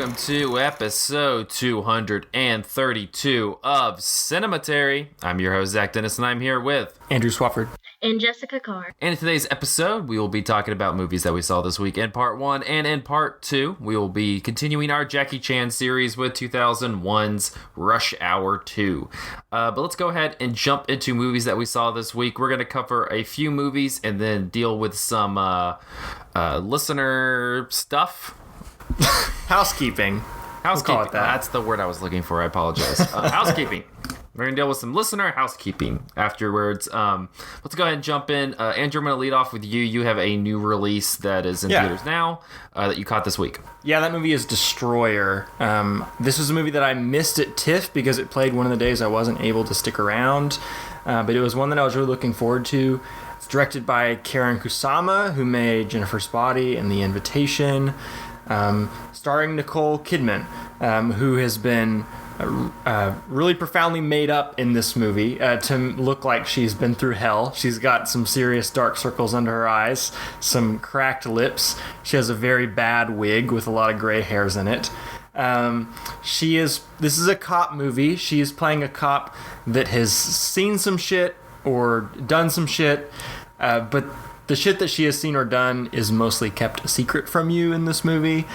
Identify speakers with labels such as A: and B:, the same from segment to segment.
A: welcome to episode 232 of Cinematary. I'm your host, Zach Dennis, and I'm here with
B: Andrew Swafford
C: and Jessica Carr.
A: And in today's episode, we will be talking about movies that we saw this week in part 1, and in part 2, we will be continuing our Jackie Chan series with 2001's Rush Hour 2. But let's go ahead and jump into movies that we saw this week. We're going to cover a few movies and then deal with some listener stuff.
B: Housekeeping.
A: We'll call it that. That's the word I was looking for. I apologize. Housekeeping. We're going to deal with some listener housekeeping afterwards. Let's go ahead and jump in. Andrew, I'm going to lead off with you. You have a new release that is in theaters now that you caught this week.
B: Yeah, that movie is Destroyer. This was a movie that I missed at TIFF because it played one of the days I wasn't able to stick around. But it was one that I was really looking forward to. It's directed by Karen Kusama, who made Jennifer's Body and The Invitation. Starring Nicole Kidman, who has been really profoundly made up in this movie to look like she's been through hell. She's got some serious dark circles under her eyes, some cracked lips. She has a very bad wig with a lot of gray hairs in it. This is a cop movie. She is playing a cop that has seen some shit or done some shit, but the shit that she has seen or done is mostly kept a secret from you in this movie.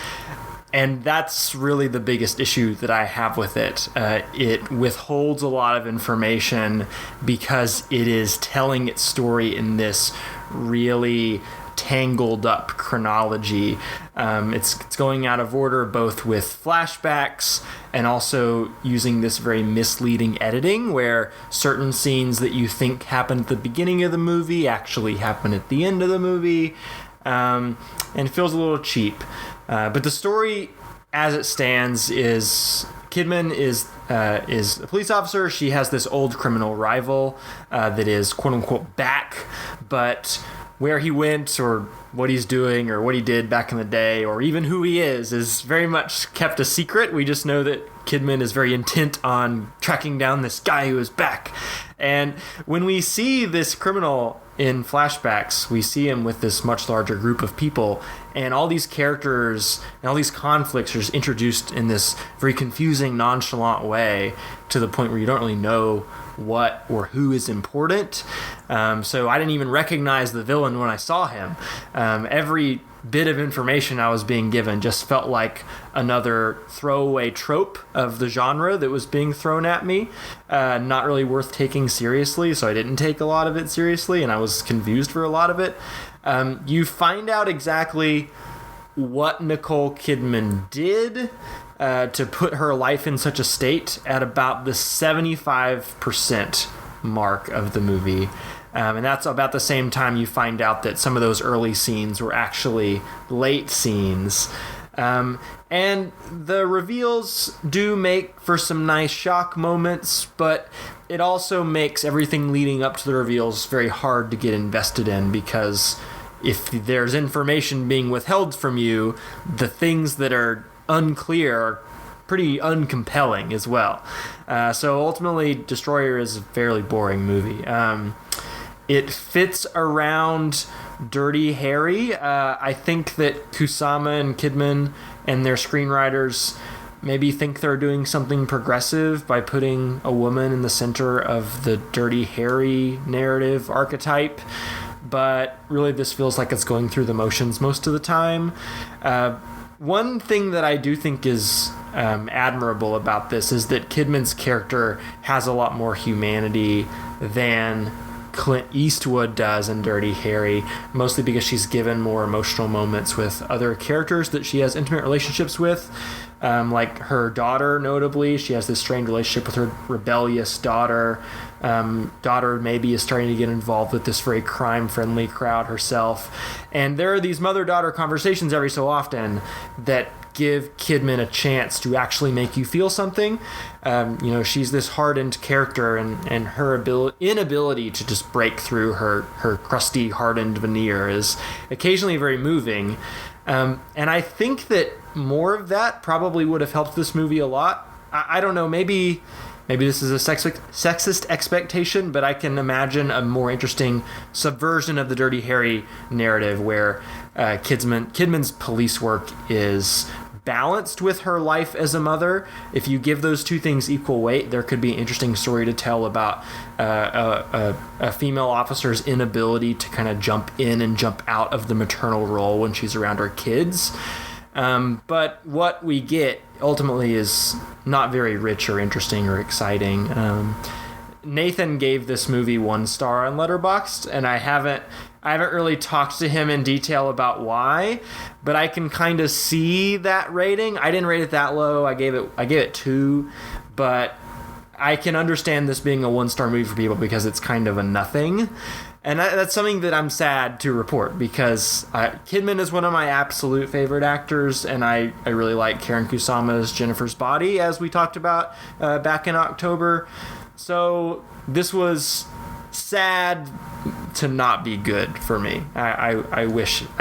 B: And that's really the biggest issue that I have with it. It withholds a lot of information because it is telling its story in this really tangled up chronology. It's going out of order both with flashbacks and also using this very misleading editing where certain scenes that you think happened at the beginning of the movie actually happen at the end of the movie, and it feels a little cheap. But the story as it stands is Kidman is a police officer. She has this old criminal rival that is quote-unquote back, but where he went or what he's doing or what he did back in the day or even who he is very much kept a secret. We just know that Kidman is very intent on tracking down this guy who is back. And when we see this criminal in flashbacks, we see him with this much larger group of people, and all these characters and all these conflicts are introduced in this very confusing, nonchalant way to the point where you don't really know what or who is important. So I didn't even recognize the villain when I saw him. Every bit of information I was being given just felt like another throwaway trope of the genre that was being thrown at me. Not really worth taking seriously, so I didn't take a lot of it seriously, and I was confused for a lot of it. You find out exactly what Nicole Kidman did to put her life in such a state at about the 75% mark of the movie. And that's about the same time you find out that some of those early scenes were actually late scenes. And the reveals do make for some nice shock moments, but it also makes everything leading up to the reveals very hard to get invested in, because if there's information being withheld from you, the things that are unclear are pretty uncompelling as well. So ultimately, Destroyer is a fairly boring movie. It fits around Dirty Harry. I think that Kusama and Kidman and their screenwriters maybe think they're doing something progressive by putting a woman in the center of the Dirty Harry narrative archetype. But really, this feels like it's going through the motions most of the time. One thing that I do think is admirable about this is that Kidman's character has a lot more humanity than Clint Eastwood does in Dirty Harry, mostly because she's given more emotional moments with other characters that she has intimate relationships with, like her daughter, notably. She has this strained relationship with her rebellious daughter. Daughter maybe is starting to get involved with this very crime-friendly crowd herself. And there are these mother-daughter conversations every so often that give Kidman a chance to actually make you feel something. She's this hardened character, and her inability to just break through her crusty, hardened veneer is occasionally very moving. And I think that more of that probably would have helped this movie a lot. I don't know, maybe this is a sexist expectation, but I can imagine a more interesting subversion of the Dirty Harry narrative where Kidman's police work is balanced with her life as a mother. If you give those two things equal weight, there could be an interesting story to tell about a female officer's inability to kind of jump in and jump out of the maternal role when she's around her kids. But what we get ultimately is not very rich or interesting or exciting. Nathan gave this movie 1 star on Letterboxd, and I haven't really talked to him in detail about why, but I can kind of see that rating. I didn't rate it that low. I gave it 2, but I can understand this being a 1-star movie for people because it's kind of a nothing. And that's something that I'm sad to report, because Kidman is one of my absolute favorite actors, and I really like Karen Kusama's Jennifer's Body, as we talked about back in October. So this was sad to not be good for me. I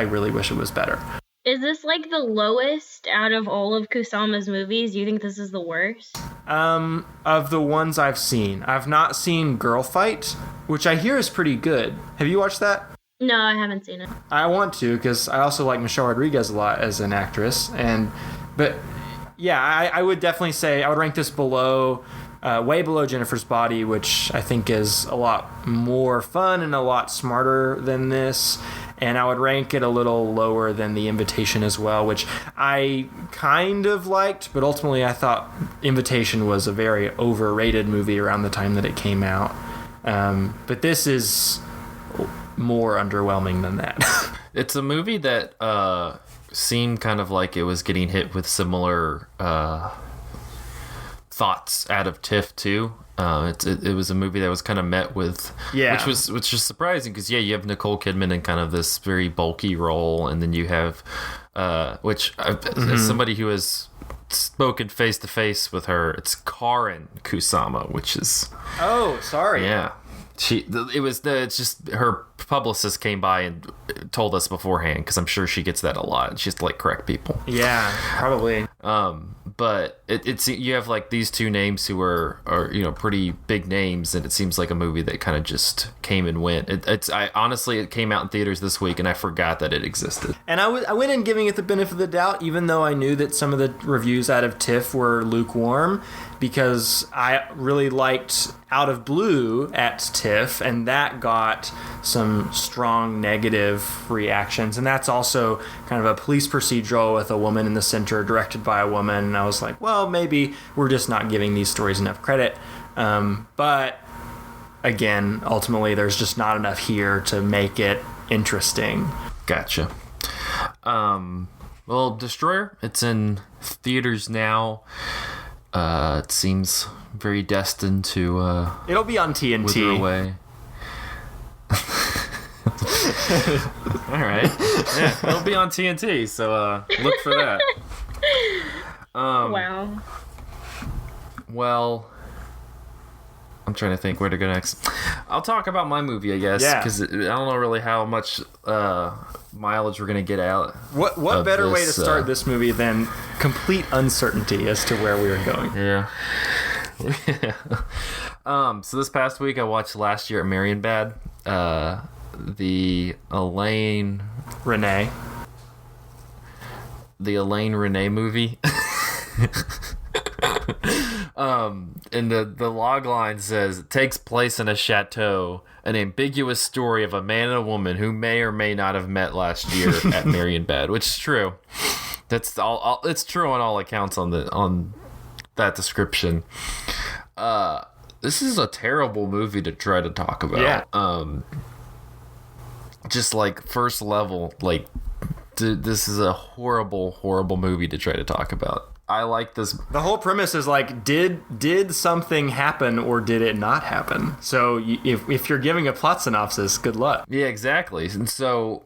B: really wish it was better.
C: Is this like the lowest out of all of Kusama's movies? Do you think this is the worst?
B: Of the ones I've seen. I've not seen Girl Fight, which I hear is pretty good. Have you watched that?
C: No, I haven't seen it.
B: I want to, because I also like Michelle Rodriguez a lot as an actress. But yeah, I would definitely say I would rank this below, way below Jennifer's Body, which I think is a lot more fun and a lot smarter than this. And I would rank it a little lower than The Invitation as well, which I kind of liked, but ultimately I thought Invitation was a very overrated movie around the time that it came out. But this is more underwhelming than that.
A: It's a movie that seemed kind of like it was getting hit with similar thoughts out of TIFF too. It was a movie that was kind of met with, which is surprising, because you have Nicole Kidman in kind of this very bulky role, and then you have as somebody who has spoken face to face with her, it's Karen Kusama, which is yeah. It's just her publicist came by and told us beforehand, because I'm sure she gets that a lot. She has to like correct people.
B: Yeah, probably.
A: But it's you have like these two names who are pretty big names, and it seems like a movie that kind of just came and went. Honestly, it came out in theaters this week, and I forgot that it existed. And
B: I went in giving it the benefit of the doubt, even though I knew that some of the reviews out of TIFF were lukewarm, because I really liked Out of Blue at TIFF, and that got some strong negative reactions. And that's also kind of a police procedural with a woman in the center, directed by a woman. And I was like, well, maybe we're just not giving these stories enough credit. But again, ultimately, there's just not enough here to make it interesting.
A: Gotcha. Well, Destroyer, it's in theaters now. It seems very destined to
B: it'll be on TNT.
A: Wither away. All right. Yeah, it'll be on TNT, so look for that.
C: Wow.
A: Well, I'm trying to think where to go next. I'll talk about my movie, I guess, because I don't know really how much mileage we're going to get out.
B: What better way to start this movie than complete uncertainty as to where we are going?
A: Yeah. So this past week I watched Last Year at Marienbad, the Elaine Renee movie. And the log line says it takes place in a chateau, an ambiguous story of a man and a woman who may or may not have met last year at Marienbad, which is true. That's all. It's true on all accounts on that description. This is a terrible movie to try to talk about.
B: Yeah.
A: Just like first level, like this is a horrible movie to try to talk about. I like this.
B: The whole premise is like, did something happen or did it not happen? So if you're giving a plot synopsis, good luck.
A: Yeah, exactly. And so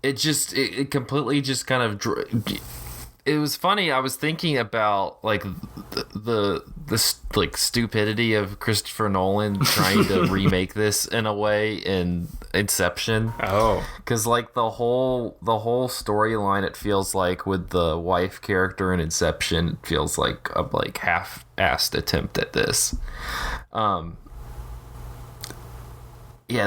A: it completely just kind of. It was funny. I was thinking about like the like stupidity of Christopher Nolan trying to remake this in a way in Inception.
B: Oh,
A: because like the whole storyline, it feels like with the wife character in Inception, it feels like a like half-assed attempt at this. yeah,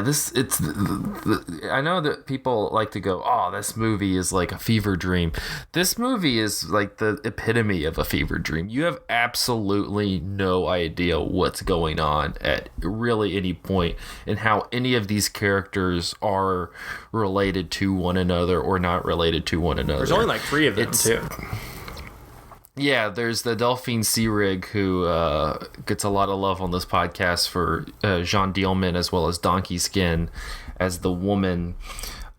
A: I know that people like to go, oh, this movie is like a fever dream. This movie is like the epitome of a fever dream. You have absolutely no idea what's going on at really any point and how any of these characters are related to one another or not related to one another.
B: There's only like 3 of them, too.
A: Yeah, there's the Delphine Seyrig, who gets a lot of love on this podcast for Jean Dielman, as well as Donkey Skin as the woman.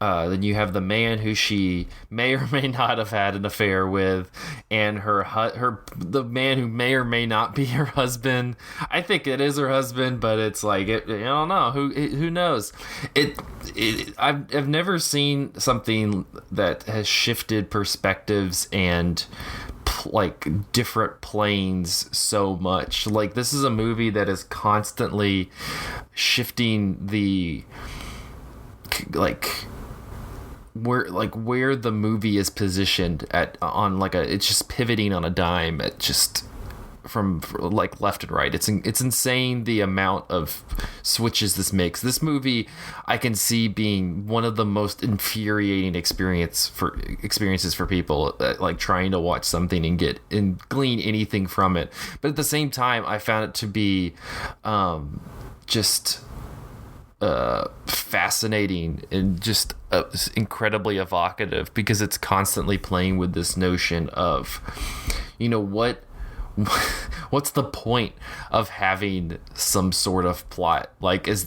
A: Then you have the man who she may or may not have had an affair with, and the man who may or may not be her husband. I think it is her husband, but it's like I don't know. Who knows? I've never seen something that has shifted perspectives and like different planes so much. Like, this is a movie that is constantly shifting the where the movie is positioned it's just pivoting on a dime at just from like left and right. It's insane the amount of switches this makes. This movie I can see being one of the most infuriating experiences for people like trying to watch something and glean anything from it. But at the same time, I found it to be just fascinating and just incredibly evocative, because it's constantly playing with this notion of, what's the point of having some sort of plot? Like, is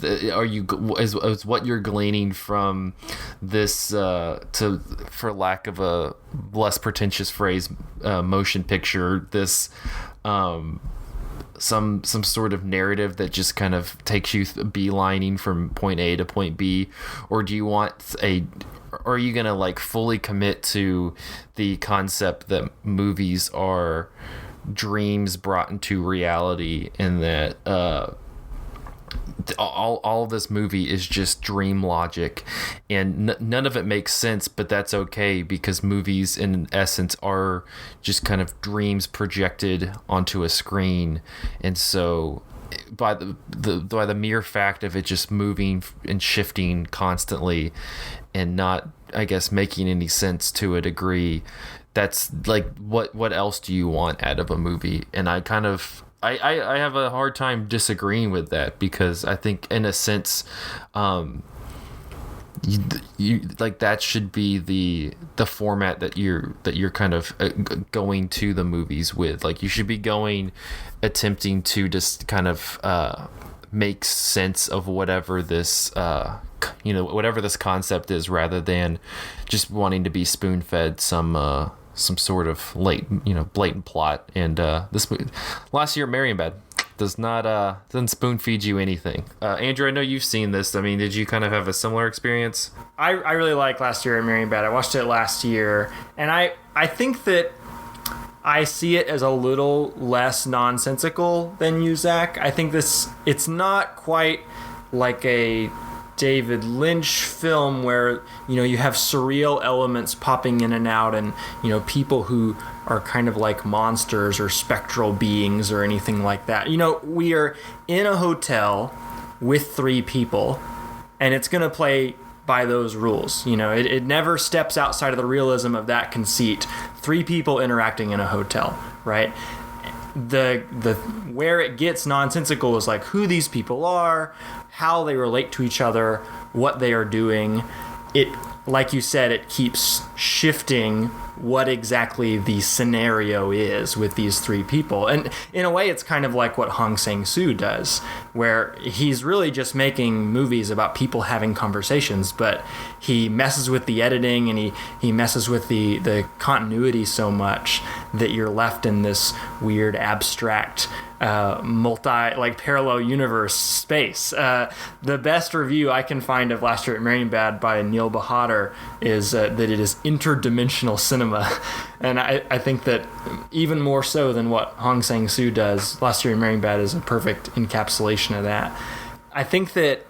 A: what you're gleaning from this, for lack of a less pretentious phrase, motion picture, this some sort of narrative that just kind of takes you beelining from point A to point B, or do you want or are you gonna like fully commit to the concept that movies are dreams brought into reality, and that all of this movie is just dream logic, and none of it makes sense, but that's okay, because movies in essence are just kind of dreams projected onto a screen. And so by the mere fact of it just moving and shifting constantly and not, I guess, making any sense to a degree, that's like, what else do you want out of a movie? And I have a hard time disagreeing with that, because I think in a sense, you like that should be the format that you're kind of going to the movies with. Like, you should be attempting to just kind of make sense of whatever this whatever this concept is, rather than just wanting to be spoon-fed some sort of blatant plot. And this last year, Marienbad doesn't spoon feed you anything. Andrew, I know you've seen this. I mean, did you kind of have a similar experience?
B: I really liked Last Year at Marienbad. I watched it last year, and I think that I see it as a little less nonsensical than you, Zach. I think it's not quite like a David Lynch film where, you have surreal elements popping in and out, and, people who are kind of like monsters or spectral beings or anything like that. We are in a hotel with 3 people, and it's going to play by those rules. It never steps outside of the realism of that conceit. 3 people interacting in a hotel, right? The where it gets nonsensical is like who these people are, how they relate to each other, what they are doing. It, like you said, it keeps shifting what exactly the scenario is with these 3 people. And in a way, it's kind of like what Hong Sang-soo does, where he's really just making movies about people having conversations, but he messes with the editing, and he messes with the continuity so much that you're left in this weird abstract parallel universe space. The best review I can find of Last Year at Marienbad by Neil Bahadur is that it is interdimensional cinema. And I think that even more so than what Hong Sang-soo does, Last Year at Marienbad is a perfect encapsulation of that. I think that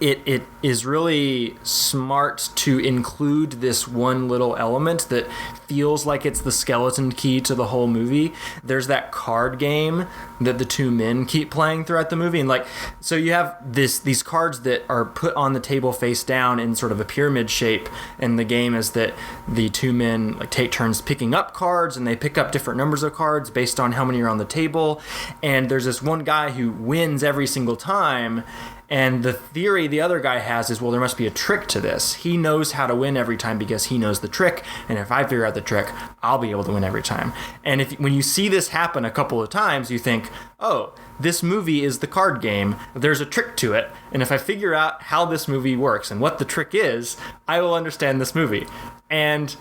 B: it is really smart to include this one little element that feels like it's the skeleton key to the whole movie. There's that card game that the two men keep playing throughout the movie, and like, so you have these cards that are put on the table face down in sort of a pyramid shape, and the game is that the two men like take turns picking up cards, and they pick up different numbers of cards based on how many are on the table. And there's this one guy who wins every single time. And the theory the other guy has is, well, there must be a trick to this. He knows how to win every time because he knows the trick. And if I figure out the trick, I'll be able to win every time. And when you see this happen a couple of times, you think, oh, this movie is the card game. There's a trick to it. And if I figure out how this movie works and what the trick is, I will understand this movie. And,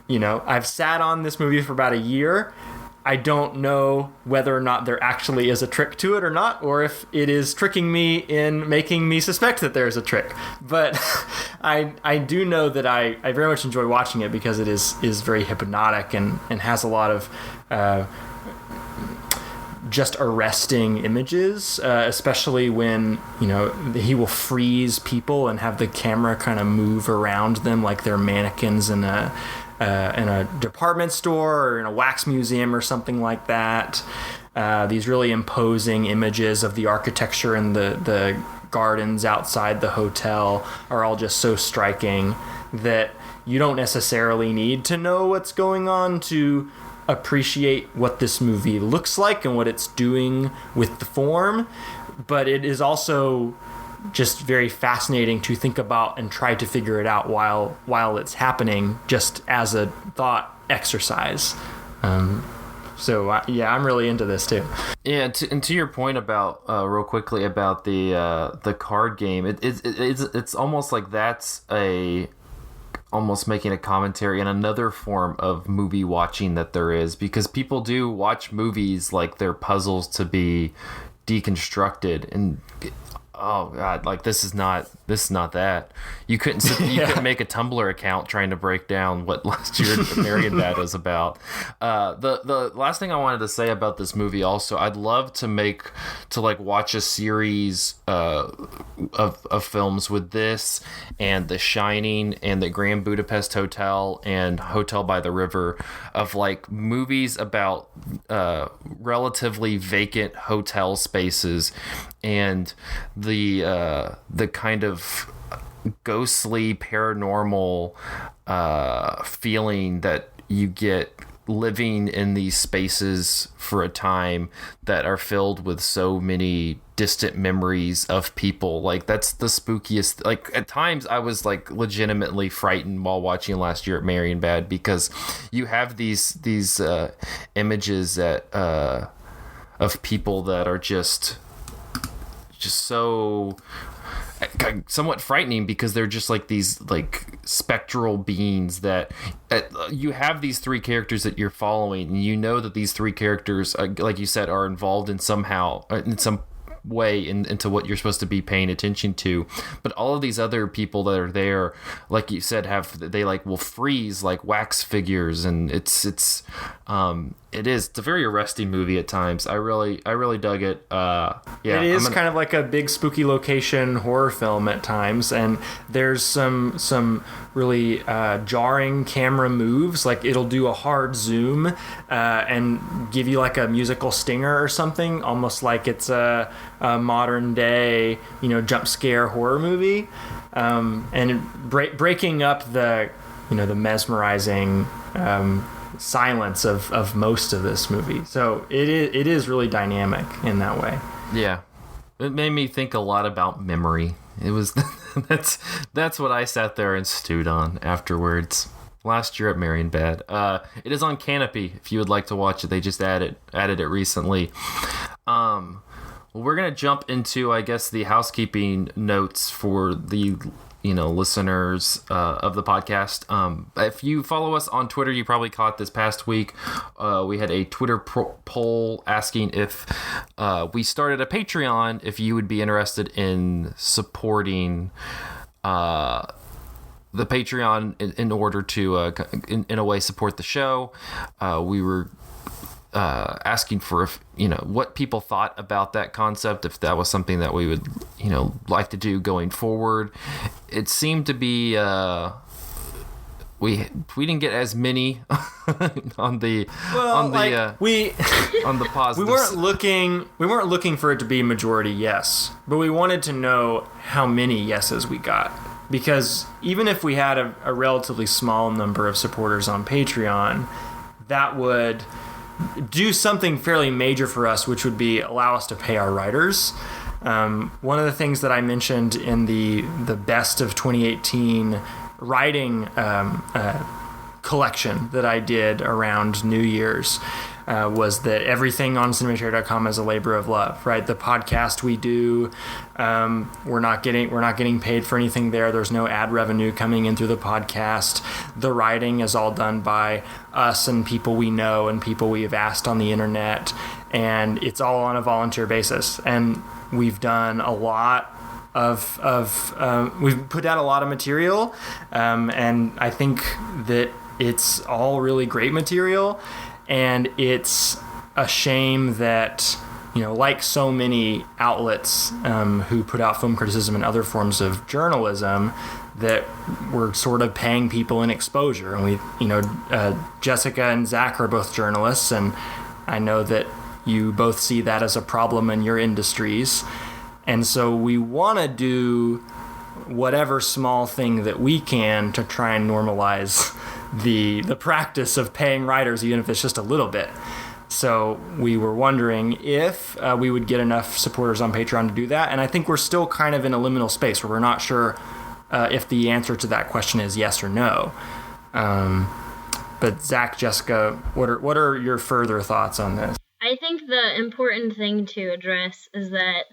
B: you know, I've sat on this movie for about a year. I don't know whether or not there actually is a trick to it or not, or if it is tricking me in making me suspect that there's a trick. But I do know that I very much enjoy watching it because it is very hypnotic and has a lot of just arresting images, especially when, you know, he will freeze people and have the camera kind of move around them like they're mannequins in a department store or in a wax museum or something like that. These really imposing images of the architecture and the gardens outside the hotel are all just so striking that you don't necessarily need to know what's going on to appreciate what this movie looks like and what it's doing with the form. But it is also just very fascinating to think about and try to figure it out while it's happening, just as a thought exercise. So yeah, I'm really into this too.
A: Yeah, and to your point about real quickly about the card game, it's almost like that's almost making a commentary in another form of movie watching that there is, because people do watch movies like they're puzzles to be deconstructed, and oh god, like this is not that. You couldn't make a Tumblr account trying to break down what last year Marienbad was about. The last thing I wanted to say about this movie also, I'd love to watch a series of films with this and The Shining and the Grand Budapest Hotel and Hotel by the River, of like movies about relatively vacant hotel spaces and the kind of ghostly paranormal feeling that you get living in these spaces for a time that are filled with so many distant memories of people. Like, that's the spookiest. Like, at times I was like legitimately frightened while watching last year at Marienbad, because you have these images that of people that are just so somewhat frightening, because they're just like these like spectral beings that you have these three characters that you're following, and you know that these three characters, like you said, are involved in some way into what you're supposed to be paying attention to. But all of these other people that are there, like you said, will freeze like wax figures, and it's a very arresting movie at times. I really dug it. Yeah,
B: it is kind of like a big spooky location horror film at times, and there's some really jarring camera moves. Like, it'll do a hard zoom and give you like a musical stinger or something, almost like it's a modern day, jump scare horror movie, and breaking up the mesmerizing silence of most of this movie. So it is really dynamic in that way.
A: Yeah, it made me think a lot about memory. It was that's what I sat there and stewed on afterwards last year at Marienbad. It is on Canopy if you would like to watch it. They just added it recently. Well, we're gonna jump into, I guess, the housekeeping notes for the listeners of the podcast. If you follow us on Twitter, you probably caught this past week. We had a Twitter poll asking if we started a Patreon, if you would be interested in supporting the Patreon in order to, in a way, support the show. We were asking for what people thought about that concept, if that was something that we would like to do going forward. It seemed to be we didn't get as many on the positive.
B: We weren't looking for it to be majority yes, but we wanted to know how many yeses we got, because even if we had a relatively small number of supporters on Patreon, that would do something fairly major for us, which would be allow us to pay our writers. One of the things that I mentioned in the best of 2018 writing collection that I did around New Year's was that everything on cinematary.com is a labor of love, right? The podcast we do, we're not getting paid for anything there. There's no ad revenue coming in through the podcast. The writing is all done by us and people we know and people we have asked on the internet, and it's all on a volunteer basis. And we've done a lot we've put out a lot of material, and I think that it's all really great material. And it's a shame that, like so many outlets who put out film criticism and other forms of journalism, that we're sort of paying people in exposure. And Jessica and Zach are both journalists, and I know that you both see that as a problem in your industries. And so we want to do whatever small thing that we can to try and normalize the practice of paying writers, even if it's just a little bit. So we were wondering if we would get enough supporters on Patreon to do that. And I think we're still kind of in a liminal space where we're not sure if the answer to that question is yes or no. But Zach, Jessica, what are your further thoughts on this?
C: I think the important thing to address is that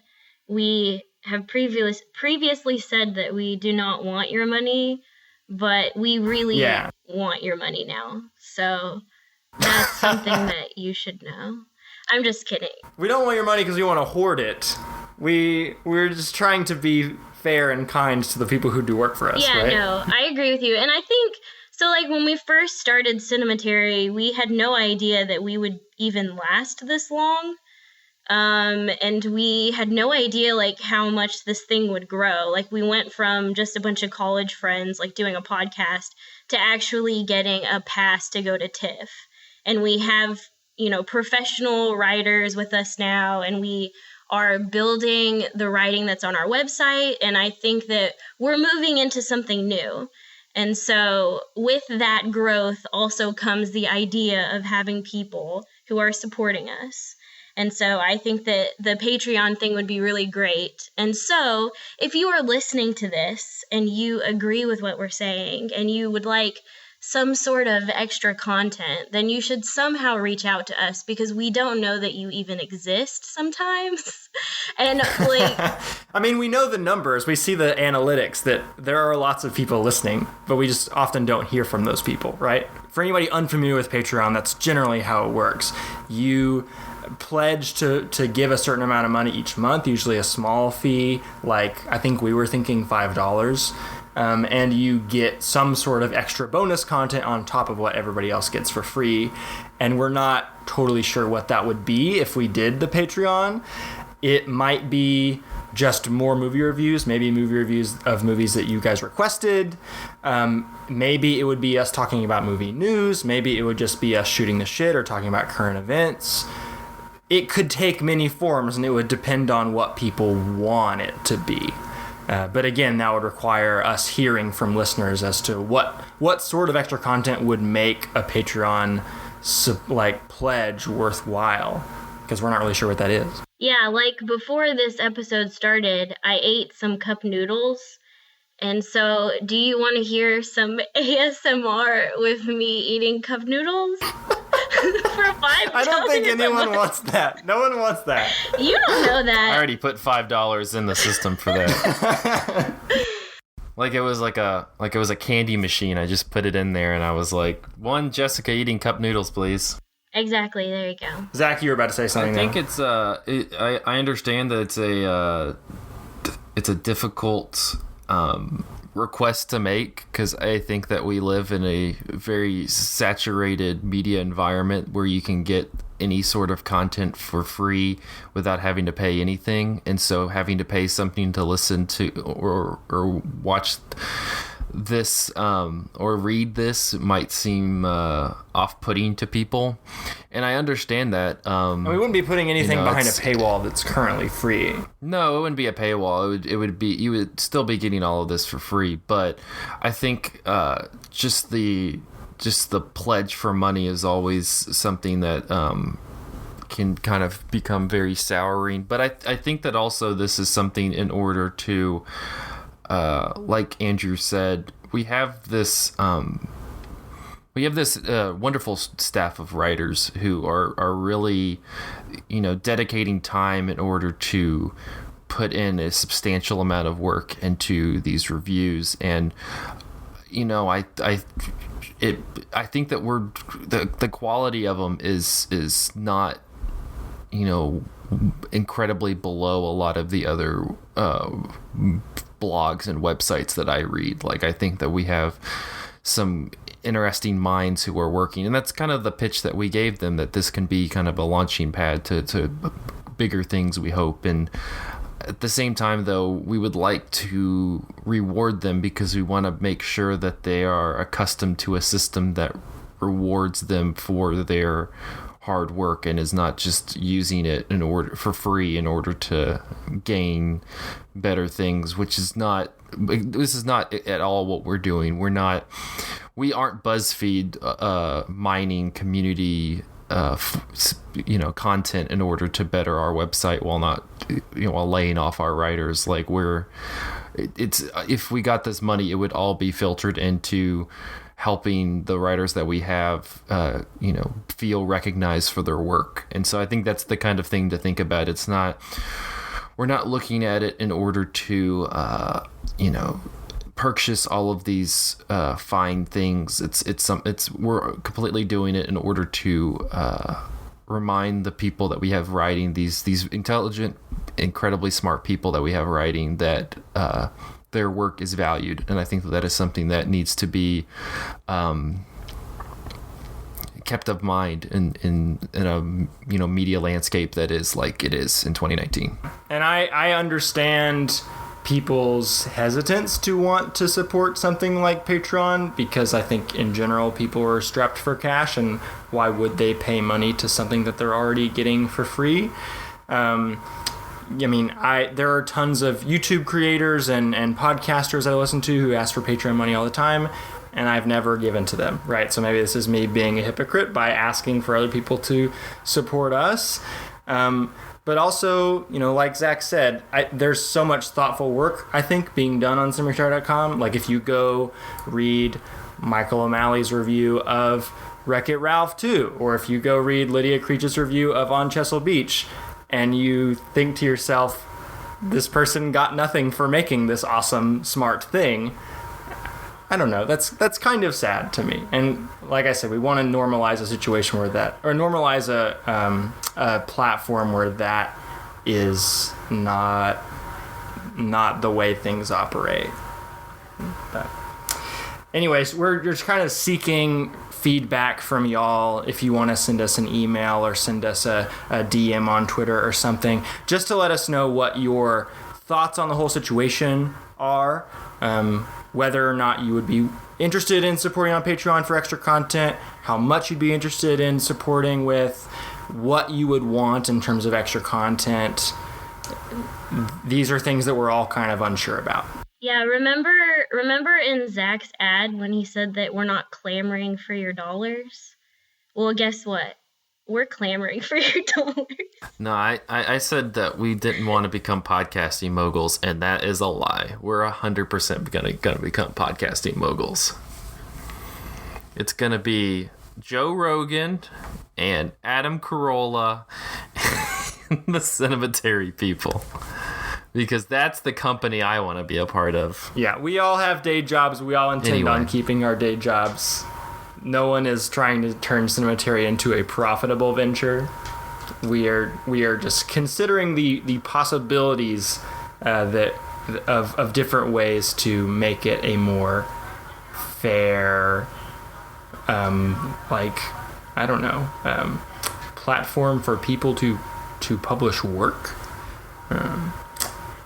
C: we have previously said that we do not want your money, but we really want your money now. So that's something that you should know. I'm just kidding. We
B: don't want your money because we want to hoard it. We're just trying to be fair and kind to the people who do work for us, right?
C: No, I agree with you. And I think, so like when we first started Cinematary, we had no idea that we would even last this long. And we had no idea like how much this thing would grow. Like we went from just a bunch of college friends like doing a podcast to actually getting a pass to go to TIFF. And we have, professional writers with us now, and we are building the writing that's on our website. And I think that we're moving into something new. And so with that growth also comes the idea of having people who are supporting us. And so I think that the Patreon thing would be really great. And so if you are listening to this and you agree with what we're saying and you would like some sort of extra content, then you should somehow reach out to us, because we don't know that you even exist sometimes. And like,
B: I mean, we know the numbers, we see the analytics that there are lots of people listening, but we just often don't hear from those people, right? For anybody unfamiliar with Patreon, that's generally how it works. You pledge to give a certain amount of money each month, usually a small fee, like I think we were thinking $5. And you get some sort of extra bonus content on top of what everybody else gets for free. And we're not totally sure what that would be if we did the Patreon. It might be just more movie reviews, maybe movie reviews of movies that you guys requested. Maybe it would be us talking about movie news. Maybe it would just be us shooting the shit or talking about current events. It could take many forms, and it would depend on what people want it to be. But again, that would require us hearing from listeners as to what sort of extra content would make a Patreon pledge worthwhile, because we're not really sure what that is.
C: Yeah, like before this episode started, I ate some cup noodles. And so, do you want to hear some ASMR with me eating cup noodles? For $5?
B: I don't think anyone wants that. No one wants that.
C: You don't know that.
A: I already put $5 in the system for that. Like it was a candy machine. I just put it in there, and I was like, one Jessica eating cup noodles, please.
C: Exactly. There you go.
B: Zach, you were about to say something.
A: I think it's I understand that it's a difficult request to make, because I think that we live in a very saturated media environment where you can get any sort of content for free without having to pay anything, and so having to pay something to listen to or watch this or read this might seem off-putting to people, and I understand that.
B: And we wouldn't be putting anything behind a paywall that's currently free.
A: No, it wouldn't be a paywall. It would be, you would still be getting all of this for free. But I think just the pledge for money is always something that can kind of become very souring. But I think that also this is something in order to, like Andrew said, we have this wonderful staff of writers who are really, dedicating time in order to put in a substantial amount of work into these reviews. And, I think that the quality of them is not, incredibly below a lot of the other blogs and websites that I read. Like, I think that we have some interesting minds who are working, and that's kind of the pitch that we gave them, that this can be kind of a launching pad to bigger things, we hope. And at the same time, though, we would like to reward them because we want to make sure that they are accustomed to a system that rewards them for their hard work and is not just using it for free in order to gain better things, which is not, this is not at all what we're doing. We aren't BuzzFeed mining community content in order to better our website while laying off our writers. Like, if we got this money, it would all be filtered into helping the writers that we have, feel recognized for their work. And so I think that's the kind of thing to think about. We're not looking at it in order to, purchase all of these fine things. We're completely doing it in order to remind the people that we have writing, these intelligent, incredibly smart people that we have writing, that their work is valued. And I think that is something that needs to be kept of mind in a media landscape that is like it is in 2019.
B: And I understand people's hesitance to want to support something like Patreon, because I think in general people are strapped for cash, and why would they pay money to something that they're already getting for free? There are tons of YouTube creators and podcasters I listen to who ask for Patreon money all the time, and I've never given to them, right? So maybe this is me being a hypocrite by asking for other people to support us. But also, like Zach said, there's so much thoughtful work, I think, being done on cinemaguitar.com. Like, if you go read Michael O'Malley's review of Wreck-It Ralph 2, or if you go read Lydia Creech's review of On Chesil Beach, and you think to yourself, this person got nothing for making this awesome, smart thing, I don't know. That's kind of sad to me. And like I said, we want to normalize a situation where normalize a platform where that is not the way things operate. But anyways, we're just kind of seeking feedback from y'all. If you want to send us an email or send us a DM on Twitter or something, just to let us know what your thoughts on the whole situation are. Whether or not you would be interested in supporting on Patreon for extra content, how much you'd be interested in supporting with, what you would want in terms of extra content. These are things that we're all kind of unsure about.
C: Yeah, remember in Zach's ad when he said that we're not clamoring for your dollars? Well, guess what? We're clamoring for your dollars.
A: No, I said that we didn't want to become podcasting moguls, and that is a lie. We're 100% gonna become podcasting moguls. It's gonna be Joe Rogan and Adam Carolla and the Cinematary people, because that's the company I want to be a part of.
B: Yeah, we all have day jobs. We all intend on keeping our day jobs. No one is trying to turn Cinematary into a profitable venture. We are just considering the possibilities of different ways to make it a more fair, platform for people to publish work. I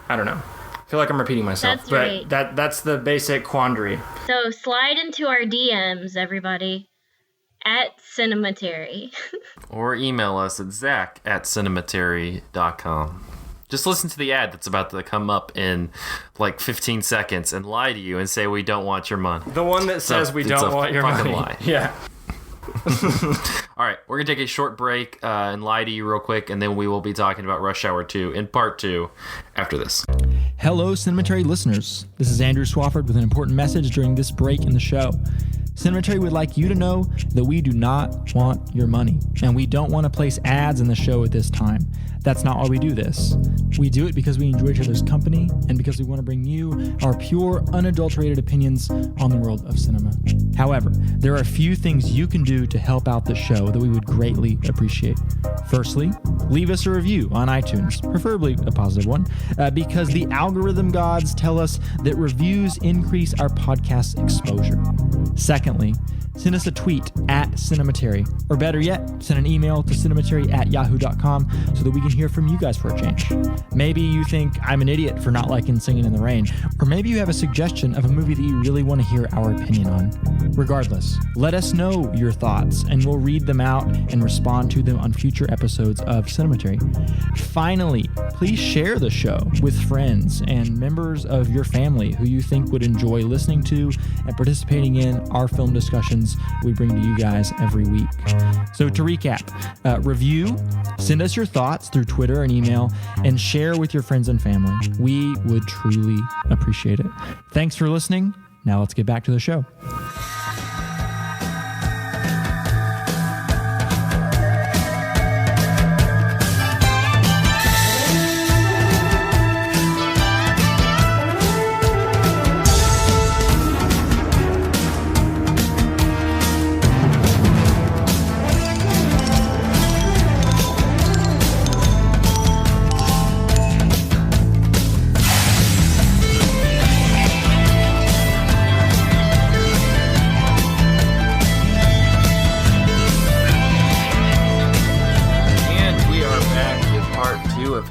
B: don't know. I feel like I'm repeating myself,
C: That's
B: but
C: right.
B: that's the basic quandary.
C: So slide into our DMs, everybody, at Cinematary.
A: Or email us at zach@cinematary.com. Just listen to the ad that's about to come up in like 15 seconds and lie to you and say we don't want your money.
B: The one that says we don't want your
A: fucking
B: money.
A: Lie.
B: Yeah.
A: All right, we're going to take a short break and lie to you real quick, and then we will be talking about Rush Hour 2 in part 2 after this.
D: Hello, Cinematary listeners. This is Andrew Swafford with an important message during this break in the show. Cinematary would like you to know that we do not want your money, and we don't want to place ads in the show at this time. That's not why we do this. We do it because we enjoy each other's company and because we want to bring you our pure, unadulterated opinions on the world of cinema. However, there are a few things you can do to help out the show that we would greatly appreciate. Firstly, leave us a review on iTunes, preferably a positive one, because the algorithm gods tell us that reviews increase our podcast's exposure. Secondly, send us a tweet at Cinematary, or better yet, send an email to cinematary@yahoo.com so that we can hear from you guys for a change. Maybe you think I'm an idiot for not liking Singing in the Rain, or maybe you have a suggestion of a movie that you really want to hear our opinion on. Regardless, let us know your thoughts, and we'll read them out and respond to them on future episodes of Cinematary. Finally, please share the show with friends and members of your family who you think would enjoy listening to and participating in our film discussions we bring to you guys every week. So to recap, review, send us your thoughts through Twitter and email, and share with your friends and family. We would truly appreciate it. Thanks for listening. Now let's get back to the show.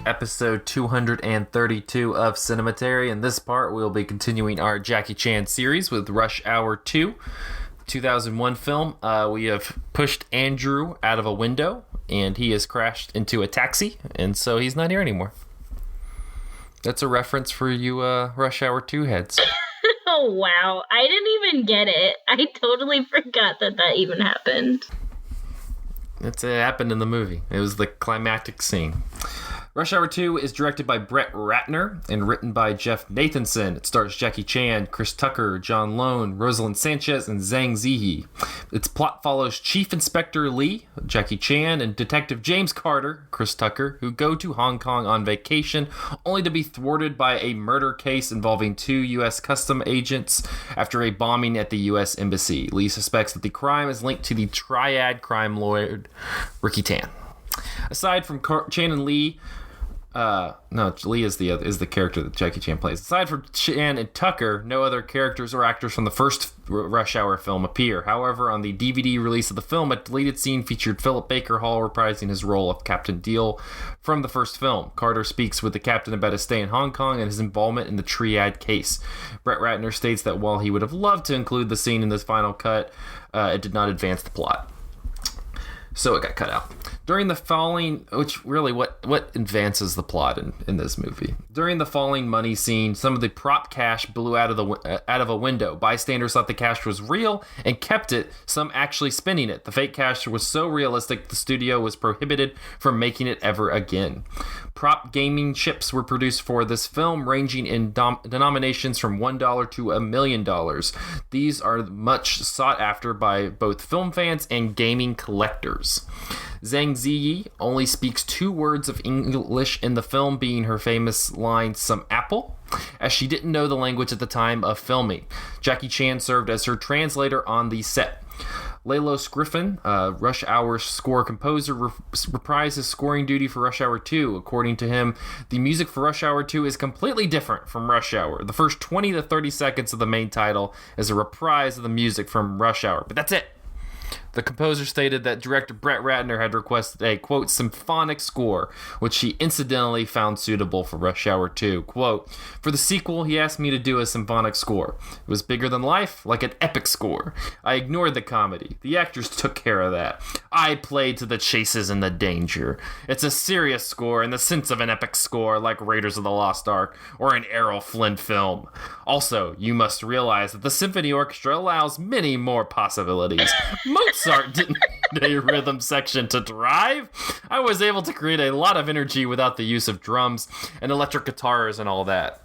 A: Episode 232 of Cinematary. In this part, we'll be continuing our Jackie Chan series with Rush Hour 2, 2001 film. We have pushed Andrew out of a window, and he has crashed into a taxi, and so he's not here anymore. That's a reference for you Rush Hour 2 heads.
C: Oh, wow. I didn't even get it. I totally forgot that even happened.
A: It happened in the movie. It was the climactic scene. Rush Hour 2 is directed by Brett Ratner and written by Jeff Nathanson. It stars Jackie Chan, Chris Tucker, John Lone, Rosalind Sanchez, and Zhang Ziyi. Its plot follows Chief Inspector Lee, Jackie Chan, and Detective James Carter, Chris Tucker, who go to Hong Kong on vacation, only to be thwarted by a murder case involving 2 U.S. custom agents after a bombing at the U.S. Embassy. Lee suspects that the crime is linked to the triad crime lord Ricky Tan. Aside from Chan and Lee, Lee is the character that Jackie Chan plays. Aside from Chan and Tucker, no other characters or actors from the first Rush Hour film appear. However, on the DVD release of the film, a deleted scene featured Philip Baker Hall reprising his role of Captain Deal from the first film. Carter speaks with the captain about his stay in Hong Kong and his involvement in the Triad case. Brett Ratner states that while he would have loved to include the scene in this final cut, it did not advance the plot. So it got cut out. During the falling, which really, what advances the plot in this movie? During the falling money scene, some of the prop cash blew out of a window. Bystanders thought the cash was real and kept it, some actually spinning it. The fake cash was so realistic, the studio was prohibited from making it ever again. Prop gaming chips were produced for this film, ranging in denominations from $1 to $1 million. These are much sought after by both film fans and gaming collectors. Zhang Ziyi only speaks 2 words of English in the film, being her famous line, "some apple," as she didn't know the language at the time of filming. Jackie Chan served as her translator on the set. Lelos Griffin, Rush Hour score composer, reprised his scoring duty for Rush Hour 2. According to him, the music for Rush Hour 2 is completely different from Rush Hour. The first 20 to 30 seconds of the main title is a reprise of the music from Rush Hour, but that's it. The composer stated that director Brett Ratner had requested a, quote, symphonic score, which he incidentally found suitable for Rush Hour 2. Quote, for the sequel, he asked me to do a symphonic score. It was bigger than life, like an epic score. I ignored the comedy. The actors took care of that. I played to the chases and the danger. It's a serious score in the sense of an epic score, like Raiders of the Lost Ark or an Errol Flynn film. Also, you must realize that the symphony orchestra allows many more possibilities. Mozart didn't need a rhythm section to drive. I was able to create a lot of energy without the use of drums and electric guitars and all that.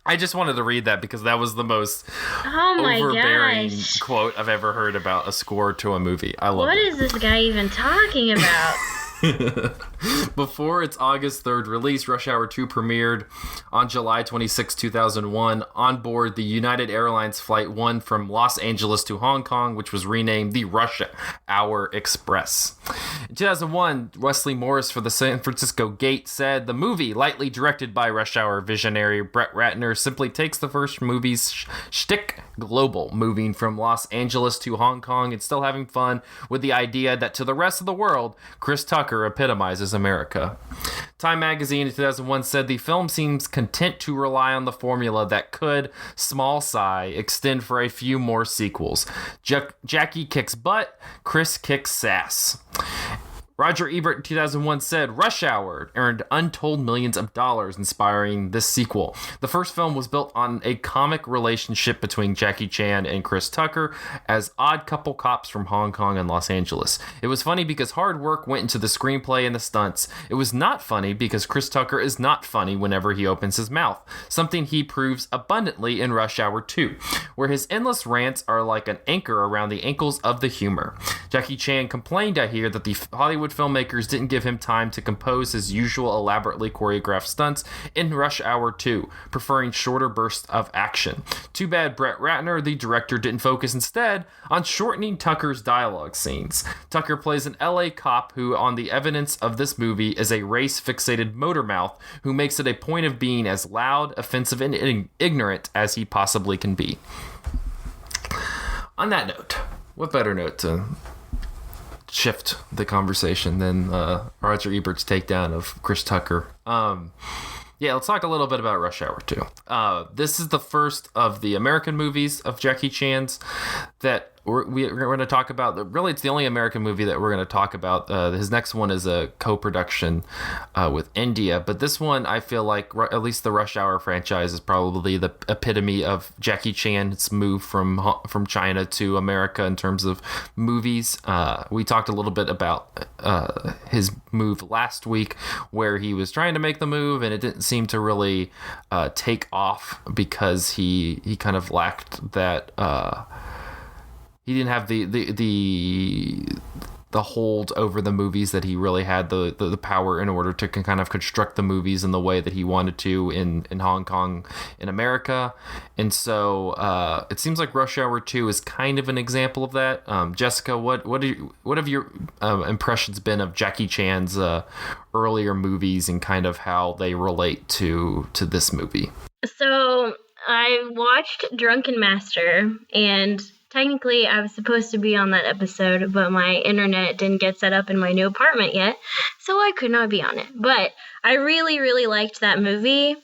A: I just wanted to read that because that was the most overbearing quote I've ever heard about a score to a movie. I love it.
C: What is this guy even talking about?
A: Before its August 3rd release, Rush Hour 2 premiered on July 26, 2001 on board the United Airlines Flight 1 from Los Angeles to Hong Kong, which was renamed the Rush Hour Express. In 2001, Wesley Morris for the San Francisco Gate said, the movie, lightly directed by Rush Hour visionary Brett Ratner, simply takes the first movie's shtick global, moving from Los Angeles to Hong Kong and still having fun with the idea that to the rest of the world, Chris Tucker epitomizes America. Time magazine in 2001 said the film seems content to rely on the formula that could, small sigh, extend for a few more sequels. Jackie kicks butt, Chris kicks sass. Roger Ebert in 2001 said, Rush Hour earned untold millions of dollars inspiring this sequel. The first film was built on a comic relationship between Jackie Chan and Chris Tucker as odd couple cops from Hong Kong and Los Angeles. It was funny because hard work went into the screenplay and the stunts. It was not funny because Chris Tucker is not funny whenever he opens his mouth, something he proves abundantly in Rush Hour 2, where his endless rants are like an anchor around the ankles of the humor. Jackie Chan complained, I hear, that the Hollywood filmmakers didn't give him time to compose his usual elaborately choreographed stunts in Rush Hour 2, preferring shorter bursts of action. Too bad Brett Ratner, the director, didn't focus instead on shortening Tucker's dialogue scenes. Tucker plays an LA cop who, on the evidence of this movie, is a race-fixated motor mouth who makes it a point of being as loud, offensive, and ignorant as he possibly can be. On that note, what better note to shift the conversation than Roger Ebert's takedown of Chris Tucker. Let's talk a little bit about Rush Hour 2. This is the first of the American movies of Jackie Chan's that we're going to talk about. Really, it's the only American movie that we're going to talk about. His next one is a co-production with India. But this one, I feel like, at least the Rush Hour franchise, is probably the epitome of Jackie Chan's move from China to America in terms of movies. We talked a little bit about his move last week, where he was trying to make the move, and it didn't seem to really take off because he kind of lacked that... he didn't have the hold over the movies that he really had the power in order to kind of construct the movies in the way that he wanted to in Hong Kong, in America. And so it seems like Rush Hour 2 is kind of an example of that. Jessica, what have your impressions been of Jackie Chan's earlier movies and kind of how they relate to this movie?
C: So I watched Drunken Master, and technically, I was supposed to be on that episode, but my internet didn't get set up in my new apartment yet, so I could not be on it. But I really, really liked that movie.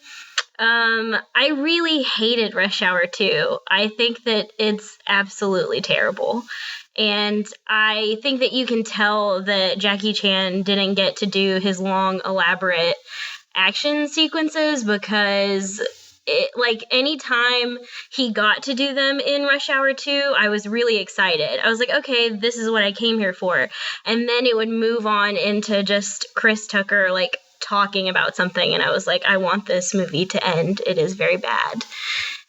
C: I really hated Rush Hour 2. I think that it's absolutely terrible. And I think that you can tell that Jackie Chan didn't get to do his long, elaborate action sequences because... anytime he got to do them in Rush Hour 2, I was really excited. I was like, okay, this is what I came here for. And then it would move on into just Chris Tucker, talking about something. And I was like, I want this movie to end. It is very bad.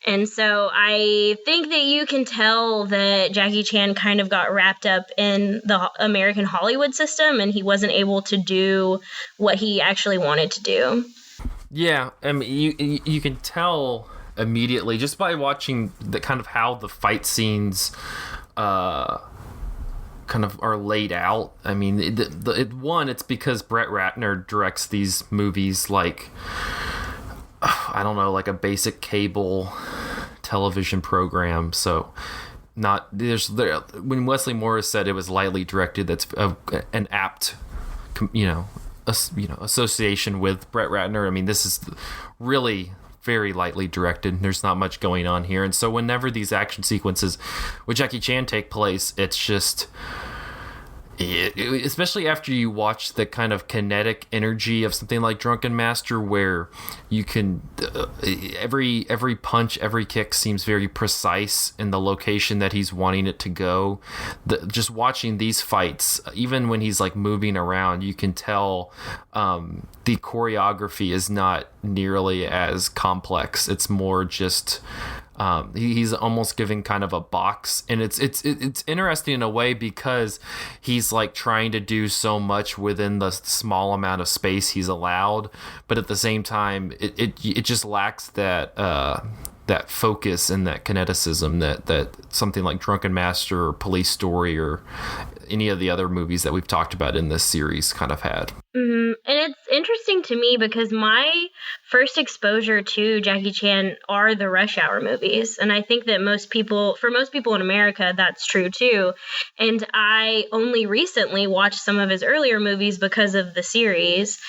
C: And so I think that you can tell that Jackie Chan kind of got wrapped up in the American Hollywood system, and he wasn't able to do what he actually wanted to do.
A: Yeah, I mean, you can tell immediately just by watching the kind of how the fight scenes kind of are laid out. I mean, it's because Brett Ratner directs these movies like a basic cable television program. So when Wesley Morris said it was lightly directed, that's an apt, association with Brett Ratner. I mean, this is really very lightly directed. There's not much going on here, and so whenever these action sequences with Jackie Chan take place, it's just. Especially after you watch the kind of kinetic energy of something like Drunken Master, where you can every punch, every kick seems very precise in the location that he's wanting it to go. Just watching these fights, even when he's like moving around, you can tell the choreography is not nearly as complex. It's more just he's almost giving kind of a box, and it's interesting in a way because he's like trying to do so much within the small amount of space he's allowed, but at the same time it just lacks that that focus and that kineticism that something like Drunken Master or Police Story or any of the other movies that we've talked about in this series kind of had.
C: Mm-hmm. And it's interesting to me because my first exposure to Jackie Chan are the Rush Hour movies. And I think that for most people in America, that's true too. And I only recently watched some of his earlier movies because of the series.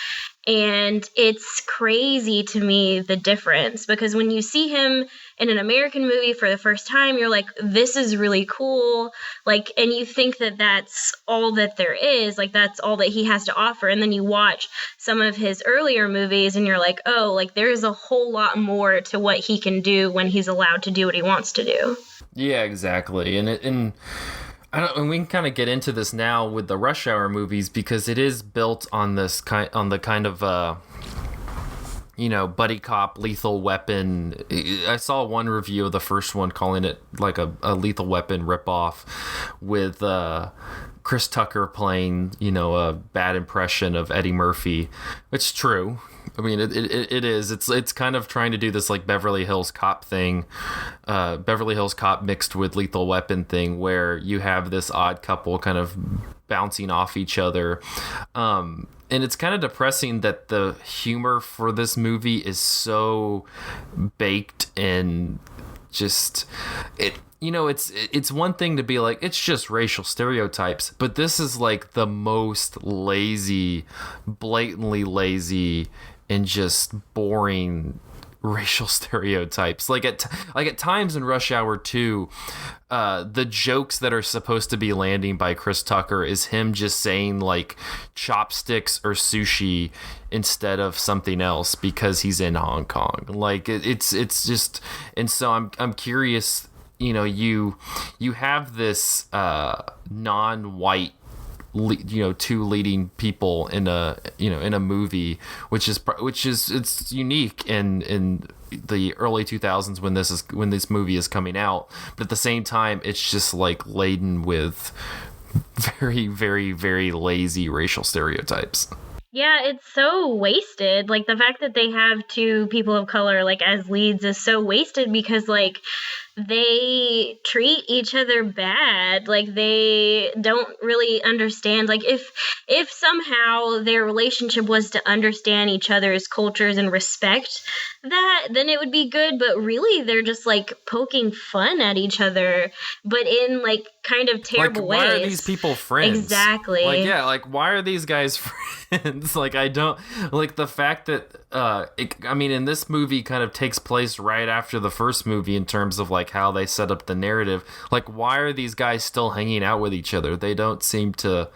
C: And it's crazy to me, the difference, because when you see him in an American movie for the first time, you're like, this is really cool. Like, and you think that that's all that there is, like, that's all that he has to offer. And then you watch some of his earlier movies and you're like, oh, like, there's a whole lot more to what he can do when he's allowed to do what he wants to do. Yeah,
A: exactly. And we can kind of get into this now with the Rush Hour movies because it is built on the kind of buddy cop, Lethal Weapon. I saw one review of the first one calling it like a Lethal Weapon ripoff with Chris Tucker playing a bad impression of Eddie Murphy. It's true. I mean, it is. It's kind of trying to do this like Beverly Hills Cop thing, Beverly Hills Cop mixed with Lethal Weapon thing, where you have this odd couple kind of bouncing off each other. And it's kind of depressing that the humor for this movie is so baked and just it's one thing to be like, it's just racial stereotypes, but this is like the most lazy, blatantly lazy, and just boring racial stereotypes. Like at times in Rush Hour 2, the jokes that are supposed to be landing by Chris Tucker is him just saying like chopsticks or sushi instead of something else because he's in Hong Kong. Like it's just, and so I'm curious. You have this non-white two leading people in a movie, which is it's unique in the early 2000s when this movie is coming out, but at the same time it's just like laden with very, very, very lazy racial stereotypes.
C: Yeah, it's so wasted. Like, the fact that they have two people of color, like, as leads is so wasted because, like, they treat each other bad. Like, they don't really understand. Like, if somehow their relationship was to understand each other's cultures and respect that, then it would be good. But really, they're just, like, poking fun at each other, but in, like, kind of terrible ways.
A: Why are these people friends?
C: Exactly.
A: Like, yeah, like, why are these guys friends? Like, I don't, like, the fact that, in this movie kind of takes place right after the first movie in terms of, like, how they set up the narrative. Like, why are these guys still hanging out with each other? They don't seem to,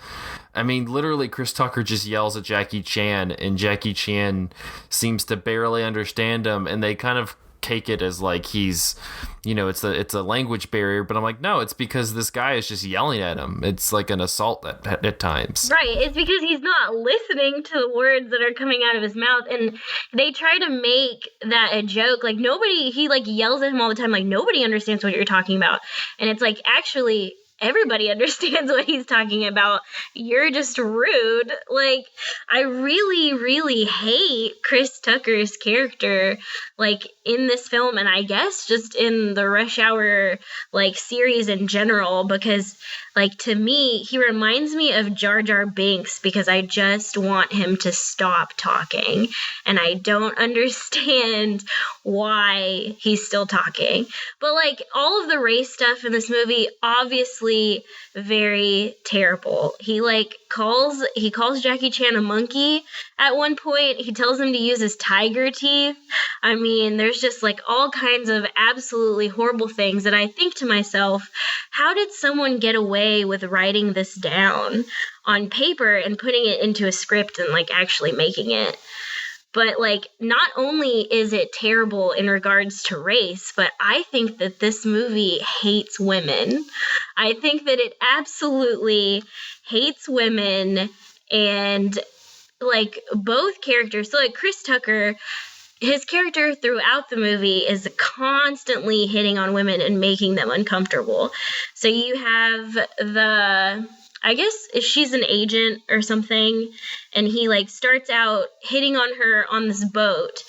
A: literally Chris Tucker just yells at Jackie Chan, and Jackie Chan seems to barely understand him, and they kind of take it as like he's, it's a language barrier, but I'm like, no, it's because this guy is just yelling at him. It's like an assault at times.
C: Right. It's because he's not listening to the words that are coming out of his mouth, and they try to make that a joke. Like, he like yells at him all the time, like, nobody understands what you're talking about. And it's like, actually, everybody understands what he's talking about. You're just rude. Like, I really, really hate Chris Tucker's character, like, in this film, and I guess just in the Rush Hour, like, series in general, because, Like, to me, he reminds me of Jar Jar Binks because I just want him to stop talking. And I don't understand why he's still talking. But, like, all of the race stuff in this movie, obviously very terrible. He calls Jackie Chan a monkey at one point. He tells him to use his tiger teeth. I mean, there's just like all kinds of absolutely horrible things that I think to myself, how did someone get away with writing this down on paper and putting it into a script and like actually making it? But like, not only is it terrible in regards to race, but I think that this movie hates women. I think that it absolutely hates women, and like both characters. So like Chris Tucker, his character throughout the movie is constantly hitting on women and making them uncomfortable. So you have I guess she's an agent or something, and he like starts out hitting on her on this boat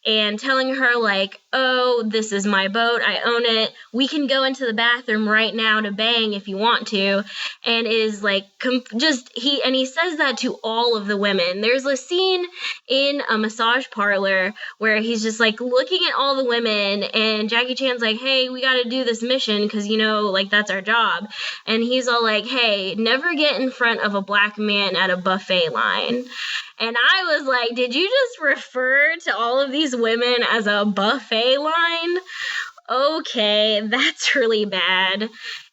C: and telling her like, oh, this is my boat, I own it, we can go into the bathroom right now to bang if you want to, and is like he says that to all of the women. There's a scene in a massage parlor where he's just like looking at all the women, and Jackie Chan's like, hey, we got to do this mission because like that's our job, and he's all like, hey, never get in front of a black man at a buffet line. And I was like, did you just refer to all of these women as a buffet line? Okay, that's really bad.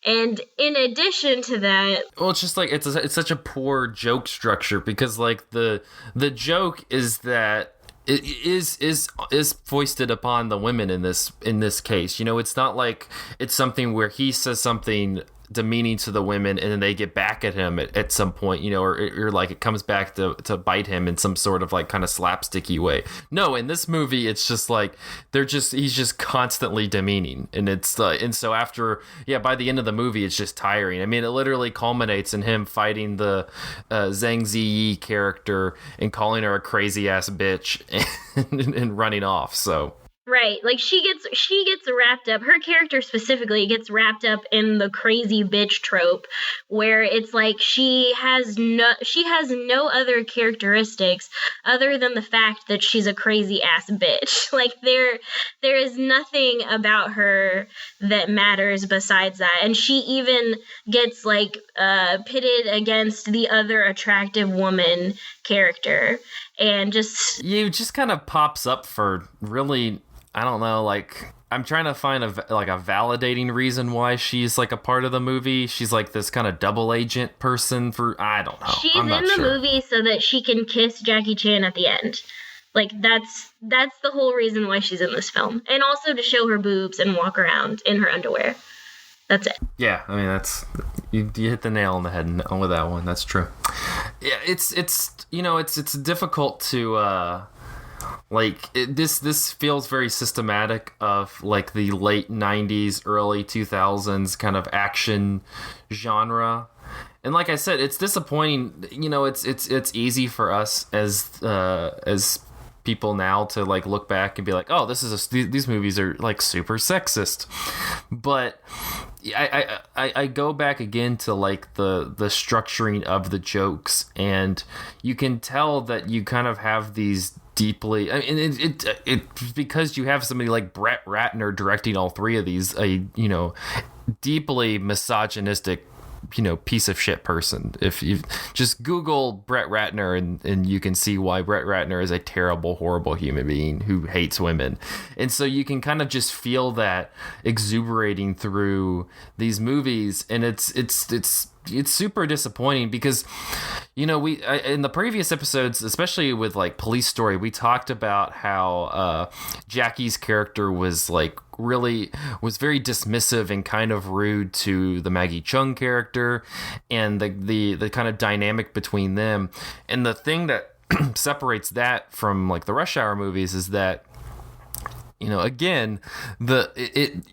C: And in addition to that,
A: well, it's just like it's such a poor joke structure, because like the joke is that it is foisted upon the women in this case. It's not like it's something where he says something demeaning to the women and then they get back at him at some point, or like it comes back to bite him in some sort of like kind of slapsticky way. No, in this movie it's just like he's just constantly demeaning, and it's and so after by the end of the movie it's just tiring. I mean, it literally culminates in him fighting the Zhang Ziyi character and calling her a crazy ass bitch and running off. So
C: right, like she gets wrapped up, her character specifically gets wrapped up in the crazy bitch trope, where it's like she has no other characteristics other than the fact that she's a crazy ass bitch. Like there is nothing about her that matters besides that. And she even gets like pitted against the other attractive woman character, and just
A: kind of pops up for really, I don't know, like I'm trying to find a validating reason why she's like a part of the movie. She's like this kind of double agent person for, I don't know.
C: She's in the movie so that she can kiss Jackie Chan at the end. Like that's the whole reason why she's in this film. And also to show her boobs and walk around in her underwear. That's it. Yeah,
A: I mean, that's you hit the nail on the head with that one. That's true. Yeah, it's difficult to this feels very systematic of like the late 90s, early 2000s kind of action genre. And like I said, it's disappointing. It's easy for us as people now to like look back and be like, oh, these movies are like super sexist. But I go back again to like the structuring of the jokes, and you can tell that you kind of have these deeply, I mean, it's because you have somebody like Brett Ratner directing all three of these, deeply misogynistic, piece of shit person. If you just Google Brett Ratner and you can see why Brett Ratner is a terrible, horrible human being who hates women. And so you can kind of just feel that exuberating through these movies, and it's super disappointing because, we in the previous episodes, especially with like Police Story, we talked about how Jackie's character was like was very dismissive and kind of rude to the Maggie Chung character, and the kind of dynamic between them. And the thing that separates that from like the Rush Hour movies is that again,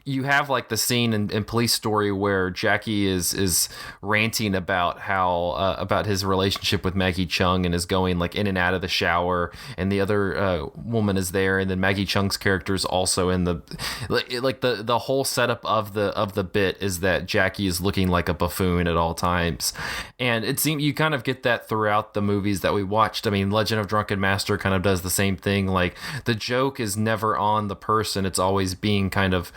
A: you have like the scene in Police Story where Jackie is ranting about how about his relationship with Maggie Chung and is going like in and out of the shower, and the other woman is there, and then Maggie Chung's character is also in the the whole setup of the bit is that Jackie is looking like a buffoon at all times, and it seems you kind of get that throughout the movies that we watched. I mean, Legend of Drunken Master kind of does the same thing. Like the joke is never on the person, it's always being kind of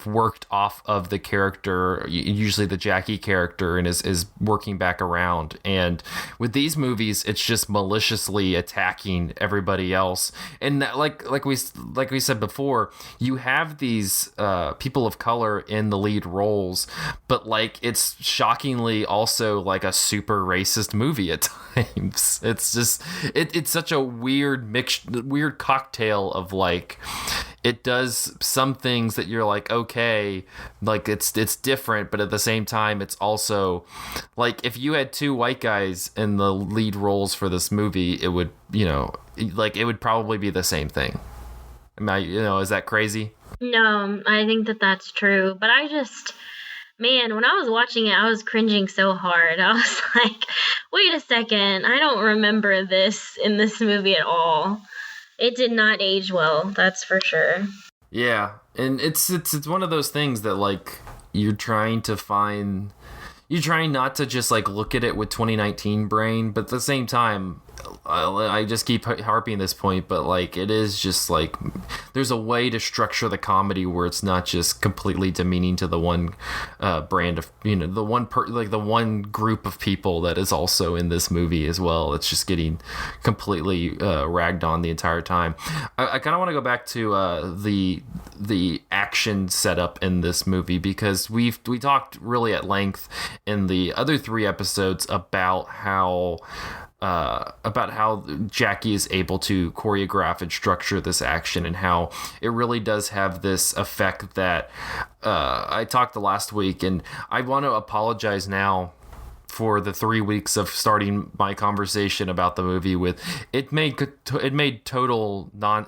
A: worked off of the character, usually the Jackie character, and is working back around. And with these movies, it's just maliciously attacking everybody else. And like we said before, you have these people of color in the lead roles, but like it's shockingly also like a super racist movie at times. It's just it's such a weird cocktail of like, it does some things that you're like, okay, like it's different, but at the same time, it's also like if you had two white guys in the lead roles for this movie, it would, it would probably be the same thing. Is that crazy?
C: No, I think that's true. But man, when I was watching it, I was cringing so hard. I was like, wait a second, I don't remember this in this movie at all. It did not age well, that's for sure.
A: Yeah, and it's one of those things that like you're trying not to just like look at it with 2019 brain, but at the same time, I just keep harping this point, but like it is just like there's a way to structure the comedy where it's not just completely demeaning to the one brand of the one group of people that is also in this movie as well. It's just getting completely ragged on the entire time. I kind of want to go back to the action setup in this movie, because we talked really at length in the other 3 episodes about how Jackie is able to choreograph and structure this action, and how it really does have this effect that I talked the last week, and I want to apologize now for the 3 weeks of starting my conversation about the movie with it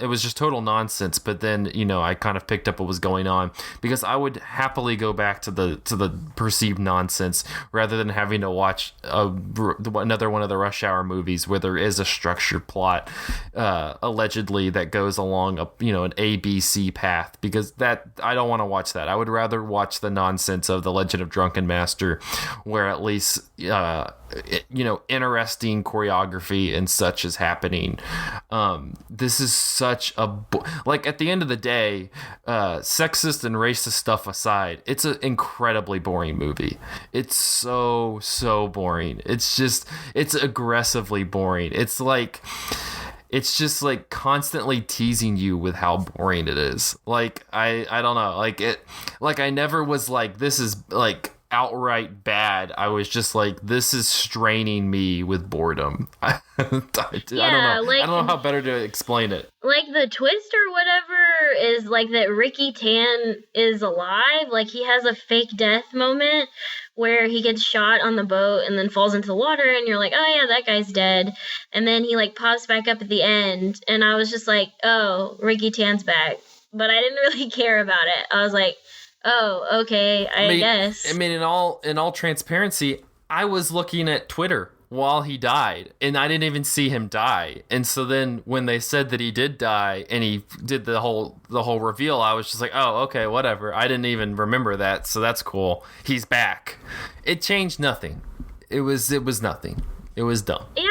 A: was just total nonsense, but then I kind of picked up what was going on, because I would happily go back to the perceived nonsense rather than having to watch another one of the Rush Hour movies where there is a structured plot allegedly that goes along an ABC path, because that I don't want to watch that. I would rather watch the nonsense of The Legend of Drunken Master, where at least interesting choreography and such is happening. This is such a at the end of the day, sexist and racist stuff aside, it's an incredibly boring movie. It's so boring. It's aggressively boring. It's just like constantly teasing you with how boring it is. Like I don't know, I never was like, this is like outright bad. I was just like, this is straining me with boredom. I don't know. I don't know how better to explain it.
C: Like the twist or whatever is like that Ricky Tan is alive. Like he has a fake death moment where he gets shot on the boat and then falls into the water, and you're like, oh yeah, that guy's dead. And then he like pops back up at the end, and I was just like, oh, Ricky Tan's back. But I didn't really care about it. I was like, oh, okay, I guess.
A: I mean, in all transparency, I was looking at Twitter while he died, and I didn't even see him die. And so then when they said that he did die and he did the whole reveal, I was just like, oh, okay, whatever. I didn't even remember that, so that's cool. He's back. It changed nothing. It was nothing. It was dumb.
C: Yeah,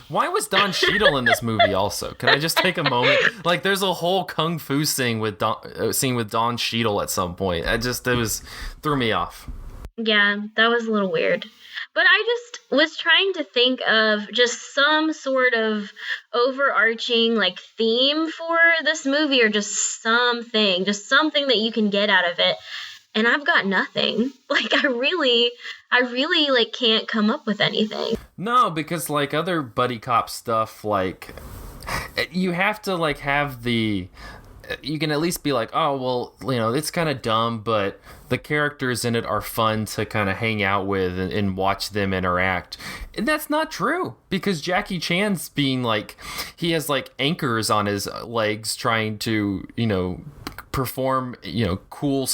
A: why was Don Cheadle in this movie also? Can I just take a moment? Like, there's a whole kung fu scene with Don Cheadle at some point. Threw me off.
C: Yeah, that was a little weird. But I just was trying to think of just some sort of overarching like theme for this movie, or just something that you can get out of it. And I've got nothing. Like I really like can't come up with anything.
A: No, because like other buddy cop stuff, like you have to like have the you can at least be like, oh, well, it's kind of dumb, but the characters in it are fun to kind of hang out with and watch them interact. And that's not true, because Jackie Chan's being like, he has like anchors on his legs trying to, perform, cool,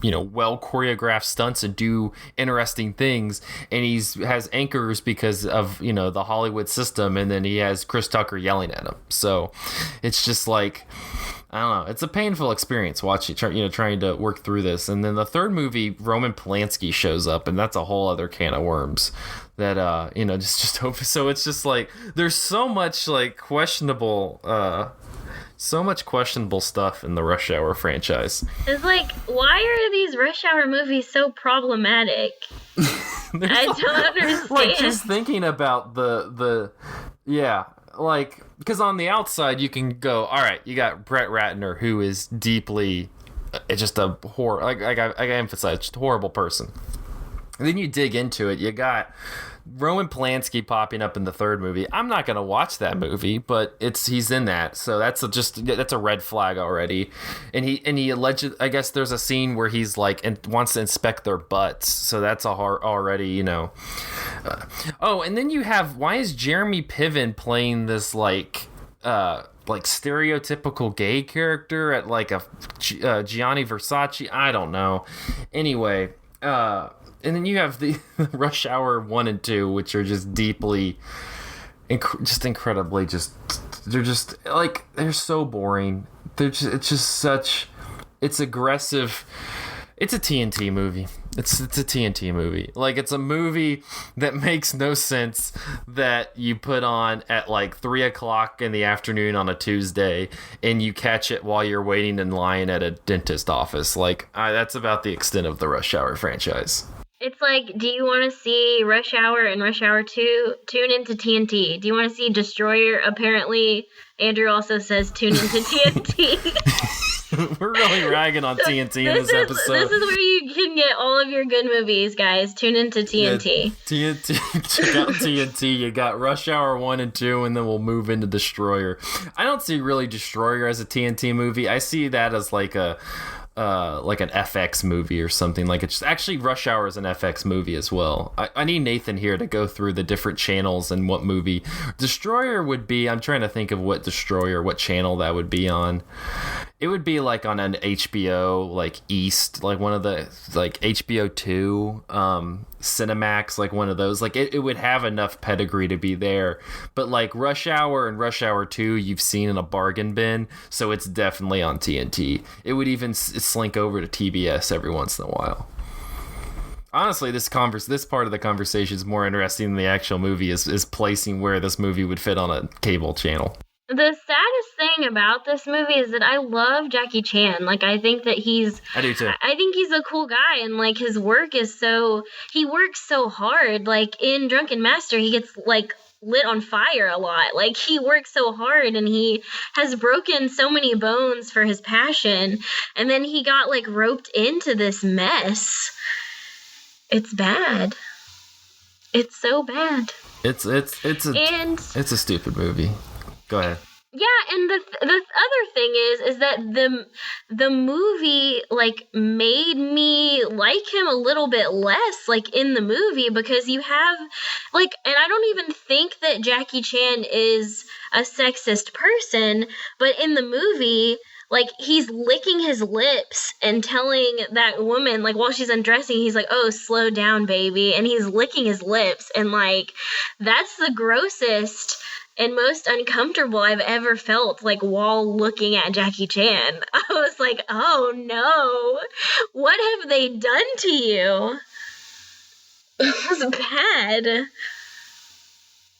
A: well choreographed stunts and do interesting things. And has anchors because of, the Hollywood system. And then he has Chris Tucker yelling at him. So it's just like, I don't know. It's a painful experience watching, trying to work through this. And then the third movie, Roman Polanski shows up, and that's a whole other can of worms. That just hope. So it's just like there's so much like questionable stuff in the Rush Hour franchise.
C: It's like, why are these Rush Hour movies so problematic? I don't understand.
A: Like, just thinking about like, because on the outside you can go, all right, you got Brett Ratner, who is deeply, just a horror. Like I emphasize, just a horrible person. And then you dig into it, you got Roman Polanski popping up in the third movie. I'm not gonna watch that movie, but he's in that, so that's a red flag already. And he alleged, I guess there's a scene where he's like and wants to inspect their butts, so that's already and then you have, why is Jeremy Piven playing this like stereotypical gay character at like a Gianni Versace? I don't know. Anyway, and then you have the Rush Hour 1 and 2, which are just deeply, incredibly, they're just like, they're so boring. It's aggressive. It's a TNT movie. It's a TNT movie. Like, it's a movie that makes no sense that you put on at like 3:00 in the afternoon on a Tuesday, and you catch it while you're waiting in line at a dentist office. Like, that's about the extent of the Rush Hour franchise.
C: It's like, do you want to see Rush Hour and Rush Hour 2? Tune into TNT. Do you want to see Destroyer? Apparently, Andrew also says tune into TNT.
A: We're really ragging on TNT in this episode.
C: This is where you can get all of your good movies, guys. Tune into TNT.
A: Yeah, TNT. Check out TNT. You got Rush Hour 1 and 2, and then we'll move into Destroyer. I don't see really Destroyer as a TNT movie. I see that as like an FX movie or something. Like, it's actually, Rush Hour is an FX movie as well. I need Nathan here to go through the different channels and what movie Destroyer would be. I'm trying to think of what channel that would be on. It would be like on an HBO, like East, like one of the, like HBO 2, Cinemax, like one of those. Like, it would have enough pedigree to be there. But like Rush Hour and Rush Hour 2, you've seen in a bargain bin, so it's definitely on TNT. It would even slink over to TBS every once in a while. Honestly, this part of the conversation is more interesting than the actual movie is placing where this movie would fit on a cable channel.
C: The saddest thing about this movie is that I love Jackie Chan. Like, I think that
A: I do too.
C: I think he's a cool guy, and like his work is he works so hard. Like in Drunken Master, he gets like lit on fire a lot. Like, he works so hard, and he has broken so many bones for his passion, and then he got like roped into this mess. It's bad. It's so bad.
A: It's a stupid movie. Go ahead.
C: Yeah, and the other thing is that the movie like made me like him a little bit less, like in the movie, because you have like, and I don't even think that Jackie Chan is a sexist person, but in the movie, like, he's licking his lips and telling that woman, like, while she's undressing, he's like, oh, slow down, baby, and he's licking his lips, and like, that's the grossest and most uncomfortable I've ever felt, like, while looking at Jackie Chan. I was like, oh no, what have they done to you? It was bad.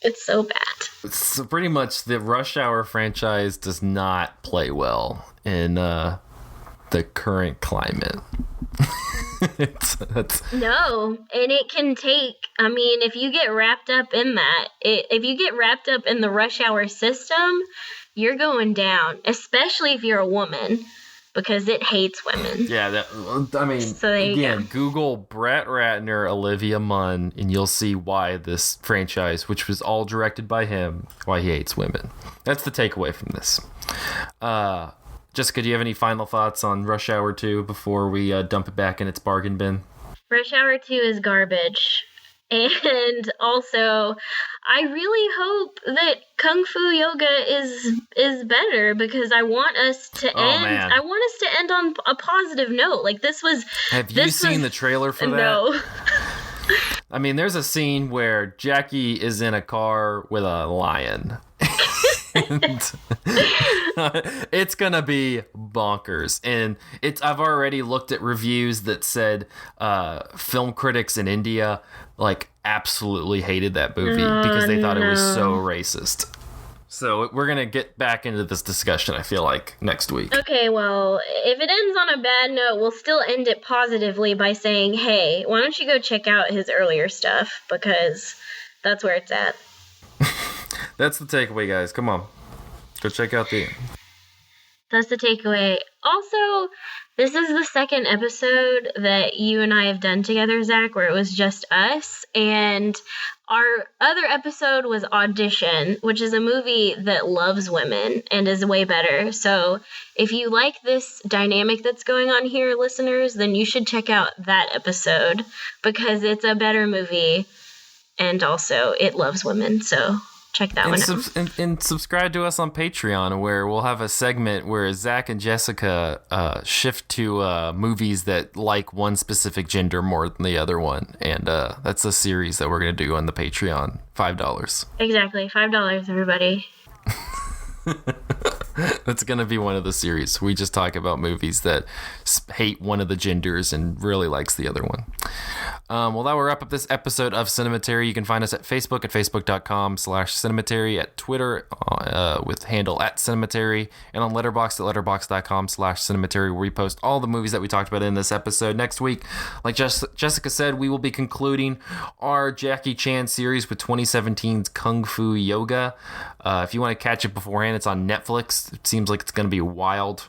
C: It's so bad.
A: So pretty much the Rush Hour franchise does not play well in the current climate.
C: No, and it can take, I mean, if you get wrapped up in that, if you get wrapped up in the Rush Hour system, you're going down, especially if you're a woman, because it hates women.
A: Yeah, I mean, so again, Google Brett Ratner, Olivia Munn, and you'll see why this franchise, which was all directed by him, why he hates women. That's the takeaway from this. Jessica, do you have any final thoughts on Rush Hour 2 before we dump it back in its bargain bin?
C: Rush Hour 2 is garbage. And also, I really hope that Kung Fu Yoga is better, because I want us to end on a positive note. Like, this was...
A: Have you seen the trailer for that?
C: No.
A: I mean, there's a scene where Jackie is in a car with a lion. And it's gonna be bonkers, and I've already looked at reviews that said film critics in India like absolutely hated that movie because they thought it was so racist. So we're gonna get back into this discussion, I feel like, next week.
C: Okay, well, if it ends on a bad note, we'll still end it positively by saying, hey, why don't you go check out his earlier stuff, because that's where it's at.
A: That's the takeaway, guys. Come on. Go check out
C: That's the takeaway. Also, this is the second episode that you and I have done together, Zach, where it was just us. And our other episode was Audition, which is a movie that loves women and is way better. So if you like this dynamic that's going on here, listeners, then you should check out that episode, because it's a better movie and also it loves women. So check that one out.
A: And subscribe to us on Patreon, where we'll have a segment where Zach and Jessica shift to movies that like one specific gender more than the other one. And that's a series that we're going to do on the Patreon. $5.
C: Exactly. $5, everybody.
A: That's going to be one of the series. We just talk about movies that hate one of the genders and really likes the other one. Well, that will wrap up this episode of Cinematary. You can find us at Facebook at facebook.com/Cinematary, at Twitter with handle @Cinematary, and on Letterboxd at letterboxd.com/Cinematary, where we post all the movies that we talked about in this episode. Next week, like Jessica said, we will be concluding our Jackie Chan series with 2017's Kung Fu Yoga. If you want to catch it beforehand, it's on Netflix. It seems like it's going to be wild.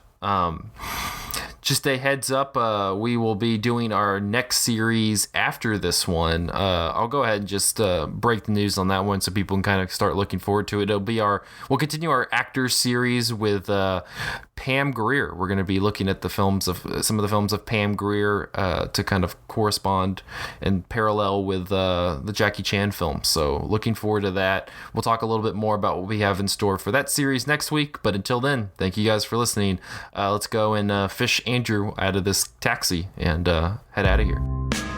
A: Just a heads up, we will be doing our next series after this one. I'll go ahead and just break the news on that one so people can kind of start looking forward to it. We'll continue our actors series with Pam Grier. We're going to be looking at some of the films of Pam Grier to kind of correspond and parallel with the Jackie Chan films. So looking forward to that. We'll talk a little bit more about what we have in store for that series next week. But until then, thank you guys for listening. Let's go and fish Andrew out of this taxi and head out of here.